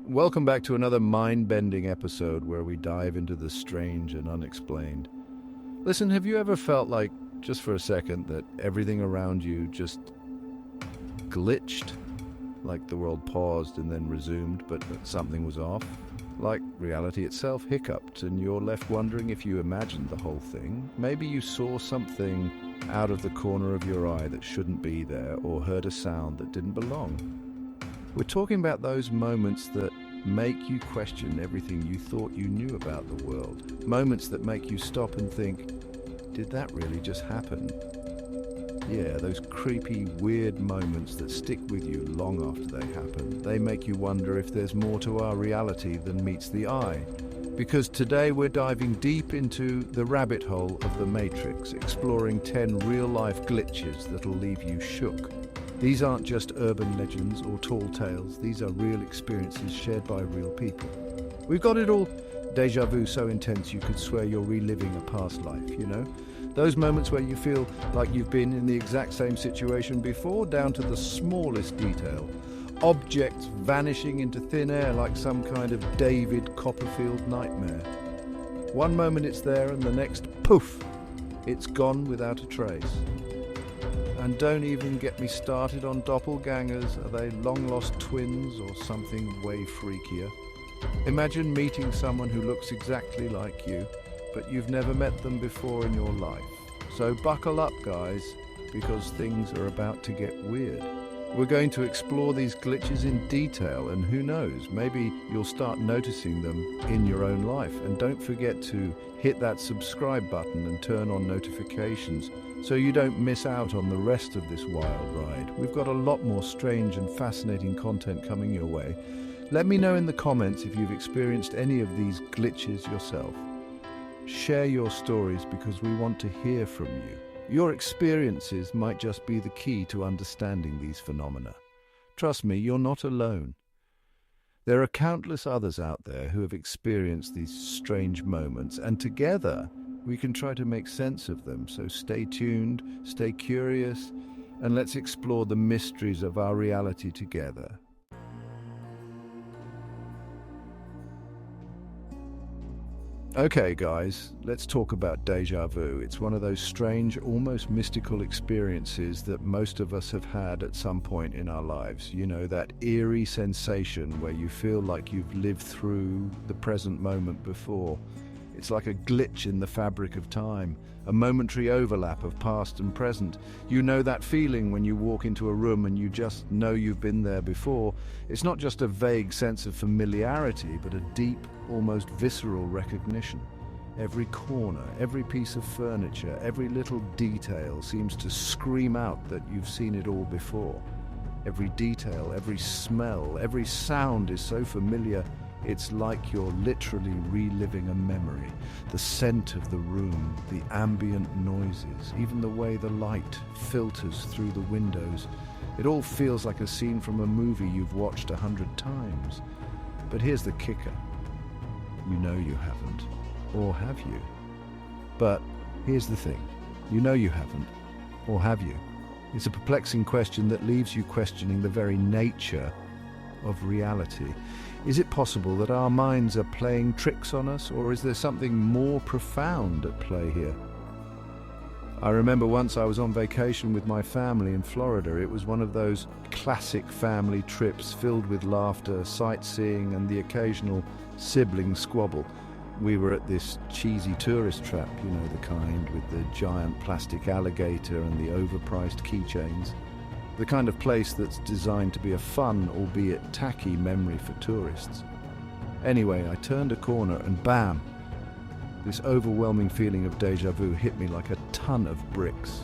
Welcome back to another mind-bending episode where we dive into the strange and unexplained. Listen, have you ever felt like, just for a second, that everything around you just glitched? Like the world paused and then resumed, but something was off? Like reality itself hiccuped and you're left wondering if you imagined the whole thing? Maybe you saw something out of the corner of your eye that shouldn't be there, or heard a sound that didn't belong. We're talking about those moments that make you question everything you thought you knew about the world. Moments that make you stop and think, did that really just happen? Yeah, those creepy, weird moments that stick with you long after they happen. They make you wonder if there's more to our reality than meets the eye. Because today we're diving deep into the rabbit hole of the Matrix, exploring 10 real-life glitches that'll leave you shook. These aren't just urban legends or tall tales. These are real experiences shared by real people. We've got it all. Deja vu so intense you could swear you're reliving a past life, you know? Those moments where you feel like you've been in the exact same situation before, down to the smallest detail. Objects vanishing into thin air like some kind of David Copperfield nightmare. One moment it's there and the next, poof, it's gone without a trace. And don't even get me started on doppelgangers. Are they long-lost twins or something way freakier? Imagine meeting someone who looks exactly like you, but you've never met them before in your life. So buckle up, guys, because things are about to get weird. We're going to explore these glitches in detail, and who knows, maybe you'll start noticing them in your own life. And don't forget to hit that subscribe button and turn on notifications so you don't miss out on the rest of this wild ride. We've got a lot more strange and fascinating content coming your way. Let me know in the comments if you've experienced any of these glitches yourself. Share your stories because we want to hear from you. Your experiences might just be the key to understanding these phenomena. Trust me, you're not alone. There are countless others out there who have experienced these strange moments, and together we can try to make sense of them. So stay tuned, stay curious, and let's explore the mysteries of our reality together. Okay, guys, let's talk about deja vu. It's one of those strange, almost mystical experiences that most of us have had at some point in our lives. You know, that eerie sensation where you feel like you've lived through the present moment before. It's like a glitch in the fabric of time, a momentary overlap of past and present. You know that feeling when you walk into a room and you just know you've been there before. It's not just a vague sense of familiarity, but a deep, almost visceral recognition. Every corner, every piece of furniture, every little detail seems to scream out that you've seen it all before. Every detail, every smell, every sound is so familiar, it's like you're literally reliving a memory. The scent of the room, the ambient noises, even the way the light filters through the windows. It all feels like a scene from a movie you've watched 100 times. But here's the kicker. You know you haven't. Or have you? But here's the thing. You know you haven't. Or have you? It's a perplexing question that leaves you questioning the very nature of reality. Is it possible that our minds are playing tricks on us, or is there something more profound at play here? I remember once I was on vacation with my family in Florida. It was one of those classic family trips filled with laughter, sightseeing, and the occasional sibling squabble. We were at this cheesy tourist trap, you know, the kind with the giant plastic alligator and the overpriced keychains. The kind of place that's designed to be a fun, albeit tacky, memory for tourists. Anyway, I turned a corner and bam! This overwhelming feeling of deja vu hit me like a ton of bricks.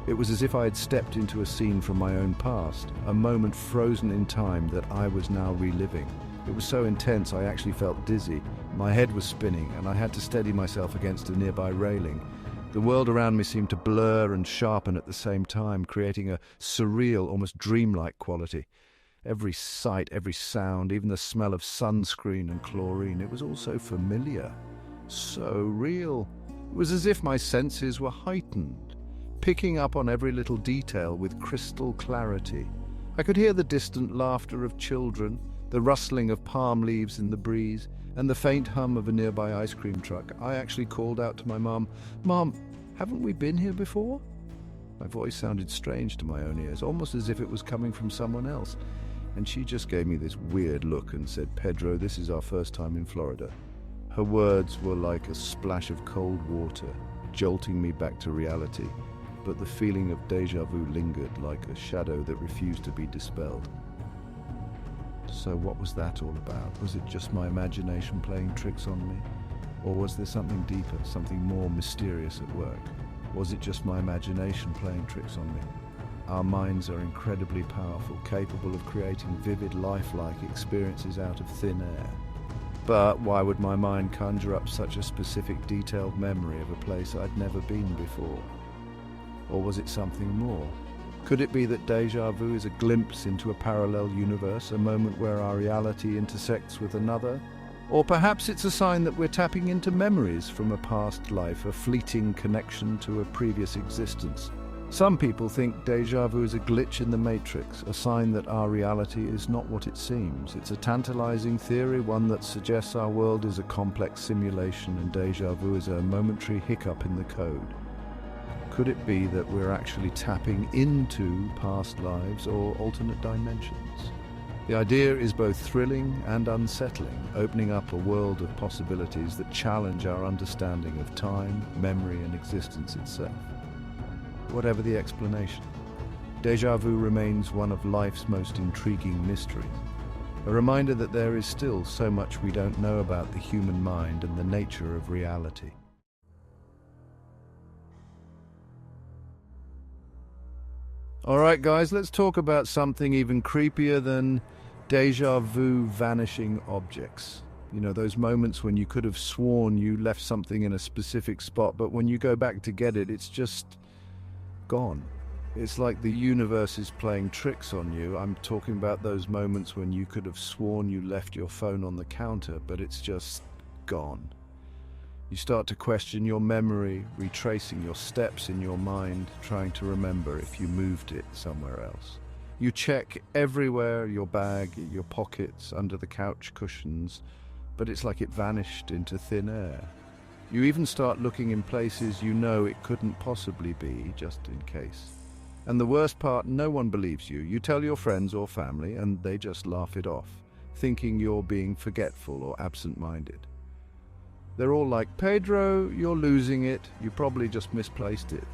It was as if I had stepped into a scene from my own past, a moment frozen in time that I was now reliving. It was so intense I actually felt dizzy. My head was spinning and I had to steady myself against a nearby railing. The world around me seemed to blur and sharpen at the same time, creating a surreal, almost dreamlike quality. Every sight, every sound, even the smell of sunscreen and chlorine, it was all so familiar, so real. It was as if my senses were heightened, picking up on every little detail with crystal clarity. I could hear the distant laughter of children, The rustling of palm leaves in the breeze, and the faint hum of a nearby ice cream truck. I actually called out to my mum, "Mum, haven't we been here before?" My voice sounded strange to my own ears, almost as if it was coming from someone else. And she just gave me this weird look and said, "Pedro, this is our first time in Florida." Her words were like a splash of cold water, jolting me back to reality, but the feeling of déjà vu lingered like a shadow that refused to be dispelled. So what was that all about? Was it just my imagination playing tricks on me? Or was there something deeper, something more mysterious at work? Was it just my imagination playing tricks on me? Our minds are incredibly powerful, capable of creating vivid, lifelike experiences out of thin air. But why would my mind conjure up such a specific, detailed memory of a place I'd never been before? Or was it something more? Could it be that déjà vu is a glimpse into a parallel universe, a moment where our reality intersects with another? Or perhaps it's a sign that we're tapping into memories from a past life, a fleeting connection to a previous existence. Some people think déjà vu is a glitch in the matrix, a sign that our reality is not what it seems. It's a tantalizing theory, one that suggests our world is a complex simulation and déjà vu is a momentary hiccup in the code. Could it be that we're actually tapping into past lives or alternate dimensions? The idea is both thrilling and unsettling, opening up a world of possibilities that challenge our understanding of time, memory, and existence itself. Whatever the explanation, déjà vu remains one of life's most intriguing mysteries. A reminder that there is still so much we don't know about the human mind and the nature of reality. Alright guys, let's talk about something even creepier than déjà vu vanishing objects. You know, those moments when you could have sworn you left something in a specific spot, but when you go back to get it, it's just gone. It's like the universe is playing tricks on you. I'm talking about those moments when you could have sworn you left your phone on the counter, but it's just gone. You start to question your memory, retracing your steps in your mind, trying to remember if you moved it somewhere else. You check everywhere, your bag, your pockets, under the couch cushions, but it's like it vanished into thin air. You even start looking in places you know it couldn't possibly be, just in case. And the worst part, no one believes you. You tell your friends or family, and they just laugh it off, thinking you're being forgetful or absent-minded. They're all like, "Pedro, you're losing it. You probably just misplaced it."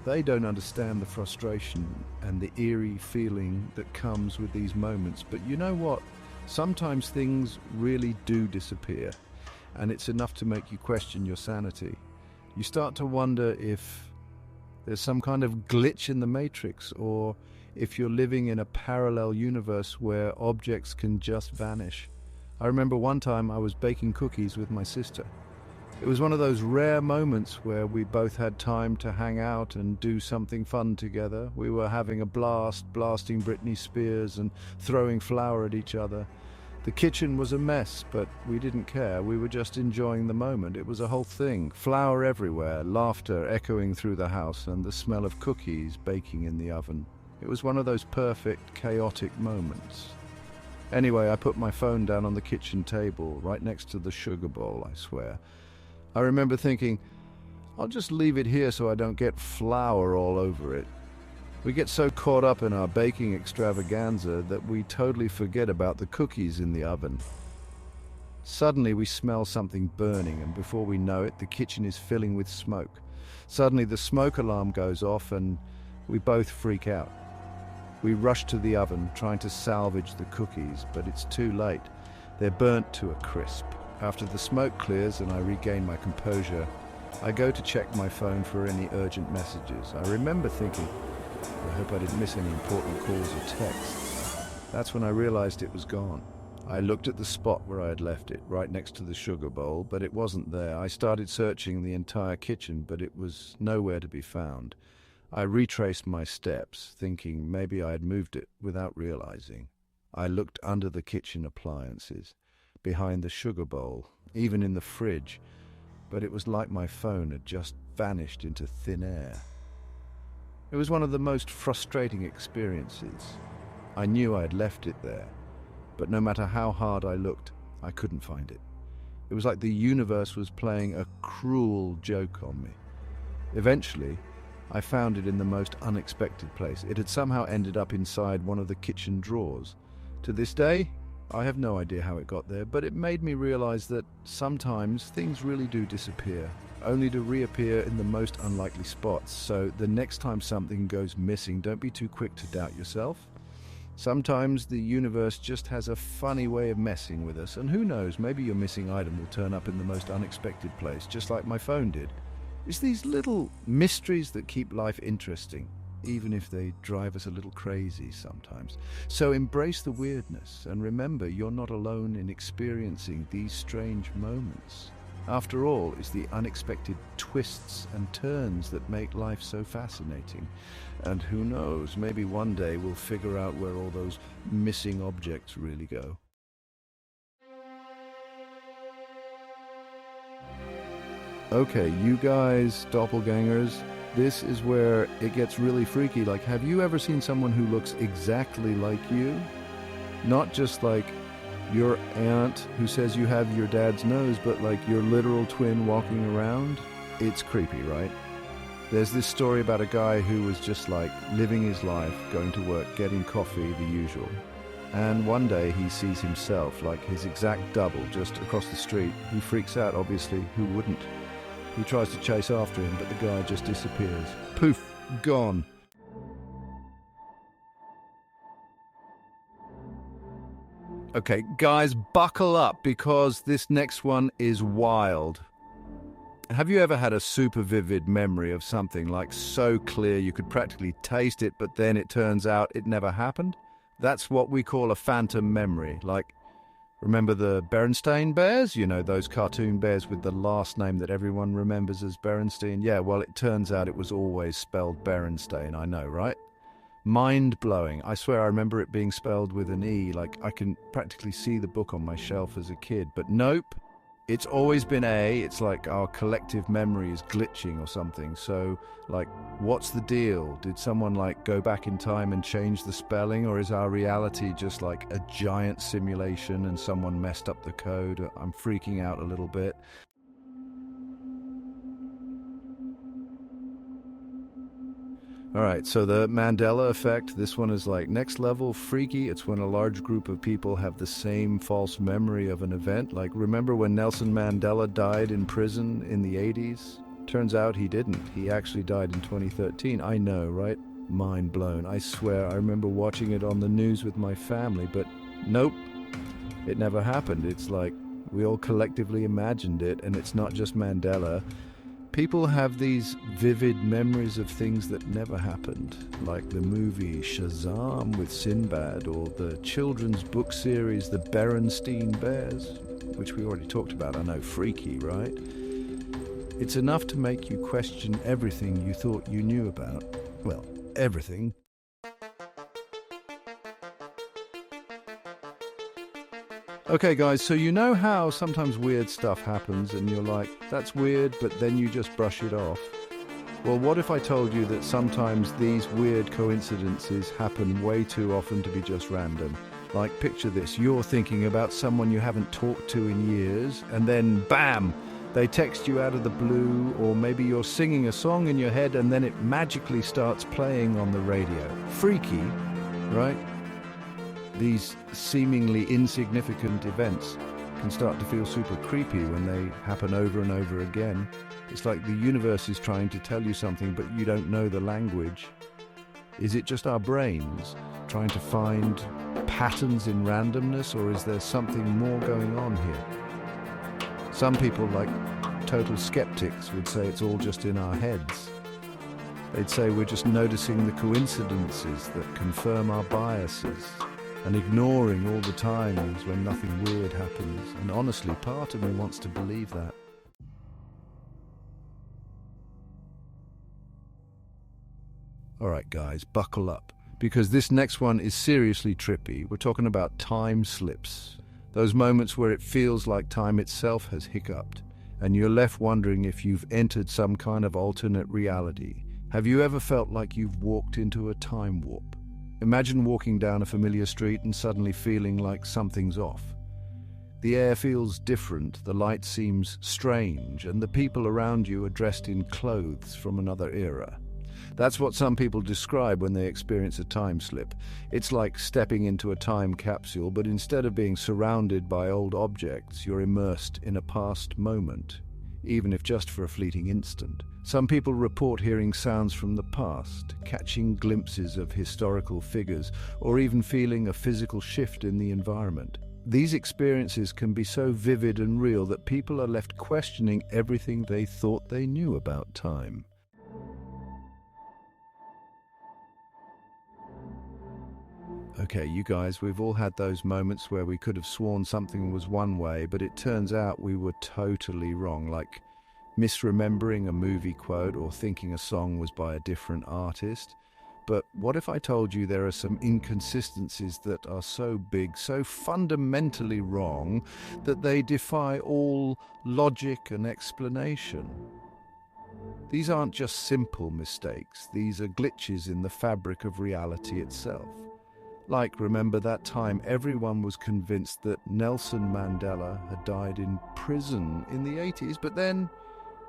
They don't understand the frustration and the eerie feeling that comes with these moments. But you know what? Sometimes things really do disappear, and it's enough to make you question your sanity. You start to wonder if there's some kind of glitch in the matrix, or if you're living in a parallel universe where objects can just vanish. I remember one time I was baking cookies with my sister. It was one of those rare moments where we both had time to hang out and do something fun together. We were having a blast, blasting Britney Spears and throwing flour at each other. The kitchen was a mess, but we didn't care. We were just enjoying the moment. It was a whole thing. Flour everywhere, laughter echoing through the house, and the smell of cookies baking in the oven. It was one of those perfect, chaotic moments. Anyway, I put my phone down on the kitchen table, right next to the sugar bowl, I swear. I remember thinking, I'll just leave it here so I don't get flour all over it. We get so caught up in our baking extravaganza that we totally forget about the cookies in the oven. Suddenly we smell something burning, and before we know it, the kitchen is filling with smoke. Suddenly the smoke alarm goes off and we both freak out. We rush to the oven, trying to salvage the cookies, but it's too late. They're burnt to a crisp. After the smoke clears and I regain my composure, I go to check my phone for any urgent messages. I remember thinking, I hope I didn't miss any important calls or texts. That's when I realized it was gone. I looked at the spot where I had left it, right next to the sugar bowl, but it wasn't there. I started searching the entire kitchen, but it was nowhere to be found. I retraced my steps, thinking maybe I had moved it without realizing. I looked under the kitchen appliances, behind the sugar bowl, even in the fridge, but it was like my phone had just vanished into thin air. It was one of the most frustrating experiences. I knew I had left it there, but no matter how hard I looked, I couldn't find it. It was like the universe was playing a cruel joke on me. Eventually, I found it in the most unexpected place. It had somehow ended up inside one of the kitchen drawers. To this day, I have no idea how it got there, but it made me realize that sometimes things really do disappear, only to reappear in the most unlikely spots. So the next time something goes missing, don't be too quick to doubt yourself. Sometimes the universe just has a funny way of messing with us, and who knows, maybe your missing item will turn up in the most unexpected place, just like my phone did. It's these little mysteries that keep life interesting, even if they drive us a little crazy sometimes. So embrace the weirdness, and remember, you're not alone in experiencing these strange moments. After all, it's the unexpected twists and turns that make life so fascinating. And who knows, maybe one day we'll figure out where all those missing objects really go. Okay, you guys, doppelgangers, this is where it gets really freaky. Like, have you ever seen someone who looks exactly like you? Not just like your aunt who says you have your dad's nose, but like your literal twin walking around? It's creepy, right? There's this story about a guy who was just like living his life, going to work, getting coffee, the usual. And one day he sees himself, like his exact double, just across the street. He freaks out, obviously. Who wouldn't? He tries to chase after him, but the guy just disappears. Poof, gone. Okay, guys, buckle up because this next one is wild. Have you ever had a super vivid memory of something, like so clear you could practically taste it, but then it turns out it never happened? That's what we call a phantom memory. Like, remember the Berenstain Bears? You know, those cartoon bears with the last name that everyone remembers as Berenstein? Yeah, well, it turns out it was always spelled Berenstain, I know, right? Mind-blowing. I swear I remember it being spelled with an E, like I can practically see the book on my shelf as a kid. But nope, it's always been A. It's like our collective memory is glitching or something. So, like, what's the deal? Did someone, like, go back in time and change the spelling? Or is our reality just like a giant simulation and someone messed up the code? I'm freaking out a little bit. Alright, so the Mandela effect, this one is like next level freaky. It's when a large group of people have the same false memory of an event. Like, remember when Nelson Mandela died in prison in the 80s? Turns out he didn't. He actually died in 2013. I know, right? Mind blown. I swear, I remember watching it on the news with my family, but nope, it never happened. It's like we all collectively imagined it, and it's not just Mandela. People have these vivid memories of things that never happened, like the movie Shazam with Sinbad, or the children's book series The Berenstain Bears, which we already talked about. I know, freaky, right? It's enough to make you question everything you thought you knew about. Well, everything. Okay guys, so you know how sometimes weird stuff happens and you're like, that's weird, but then you just brush it off? Well, what if I told you that sometimes these weird coincidences happen way too often to be just random? Like, picture this, you're thinking about someone you haven't talked to in years, and then bam, they text you out of the blue, or maybe you're singing a song in your head and then it magically starts playing on the radio. Freaky, right? These seemingly insignificant events can start to feel super creepy when they happen over and over again. It's like the universe is trying to tell you something, but you don't know the language. Is it just our brains trying to find patterns in randomness, or is there something more going on here? Some people, like total skeptics, would say it's all just in our heads. They'd say we're just noticing the coincidences that confirm our biases, and ignoring all the times when nothing weird happens. And honestly, part of me wants to believe that. Alright guys, buckle up, because this next one is seriously trippy. We're talking about time slips. Those moments where it feels like time itself has hiccuped, and you're left wondering if you've entered some kind of alternate reality. Have you ever felt like you've walked into a time warp? Imagine walking down a familiar street and suddenly feeling like something's off. The air feels different, the light seems strange, and the people around you are dressed in clothes from another era. That's what some people describe when they experience a time slip. It's like stepping into a time capsule, but instead of being surrounded by old objects, you're immersed in a past moment, even if just for a fleeting instant. Some people report hearing sounds from the past, catching glimpses of historical figures, or even feeling a physical shift in the environment. These experiences can be so vivid and real that people are left questioning everything they thought they knew about time. Okay, you guys, we've all had those moments where we could have sworn something was one way, but it turns out we were totally wrong, like misremembering a movie quote or thinking a song was by a different artist. But what if I told you there are some inconsistencies that are so big, so fundamentally wrong, that they defy all logic and explanation? These aren't just simple mistakes, these are glitches in the fabric of reality itself. Like, remember that time everyone was convinced that Nelson Mandela had died in prison in the 80s, but then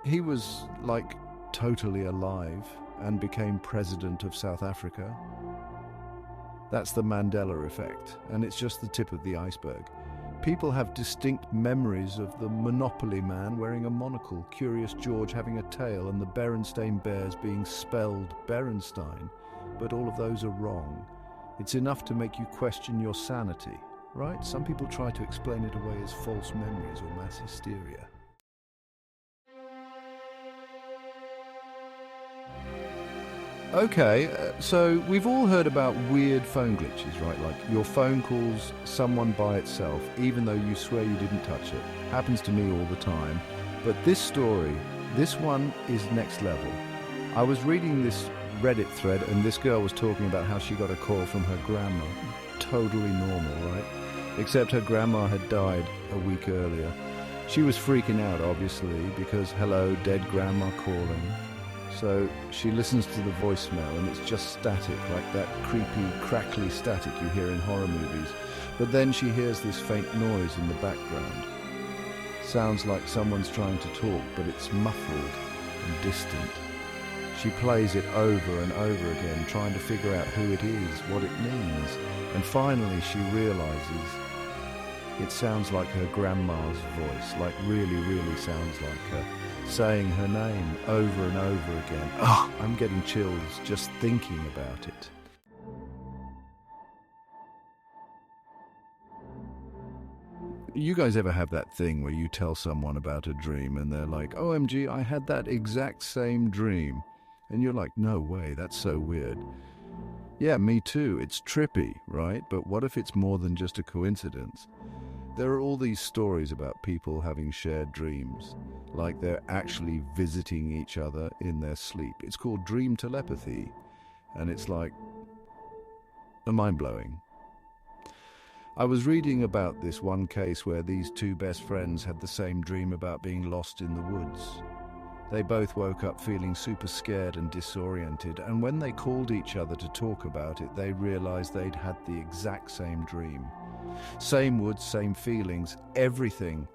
he was, like, totally alive and became president of South Africa. That's the Mandela effect, and it's just the tip of the iceberg. People have distinct memories of the Monopoly man wearing a monocle, Curious George having a tail, and the Berenstain Bears being spelled Berenstein, but all of those are wrong. It's enough to make you question your sanity, right? Some people try to explain it away as false memories or mass hysteria. Okay, so we've all heard about weird phone glitches, right? Like your phone calls someone by itself, even though you swear you didn't touch it. Happens to me all the time. But this story, this one is next level. I was reading this Reddit thread and this girl was talking about how she got a call from her grandma. Totally normal, right? Except her grandma had died a week earlier. She was freaking out, obviously, because hello, dead grandma calling. So she listens to the voicemail and it's just static, like that creepy, crackly static you hear in horror movies. But then she hears this faint noise in the background. Sounds like someone's trying to talk, but it's muffled and distant. She plays it over and over again, trying to figure out who it is, what it means. And finally she realizes it sounds like her grandma's voice, like really, really sounds like her, saying her name over and over again. Oh, I'm getting chills just thinking about it. You guys ever have that thing where you tell someone about a dream and they're like, OMG, I had that exact same dream. And you're like, no way, that's so weird. Yeah, me too. It's trippy, right? But what if it's more than just a coincidence? There are all these stories about people having shared dreams, like they're actually visiting each other in their sleep. It's called dream telepathy, and it's like mind-blowing. I was reading about this one case where these two best friends had the same dream about being lost in the woods. They both woke up feeling super scared and disoriented, and when they called each other to talk about it, they realized they'd had the exact same dream. Same woods, same feelings, everything.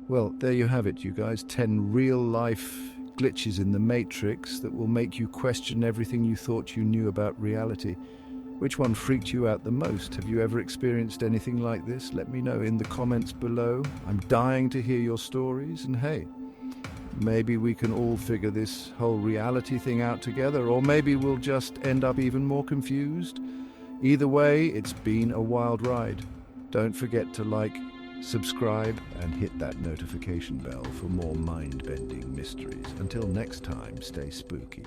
Well, there you have it, you guys. 10 real-life glitches in the Matrix that will make you question everything you thought you knew about reality. Which one freaked you out the most? Have you ever experienced anything like this? Let me know in the comments below. I'm dying to hear your stories, and hey, maybe we can all figure this whole reality thing out together, or maybe we'll just end up even more confused. Either way, it's been a wild ride. Don't forget to like, subscribe, and hit that notification bell for more mind-bending mysteries. Until next time, stay spooky.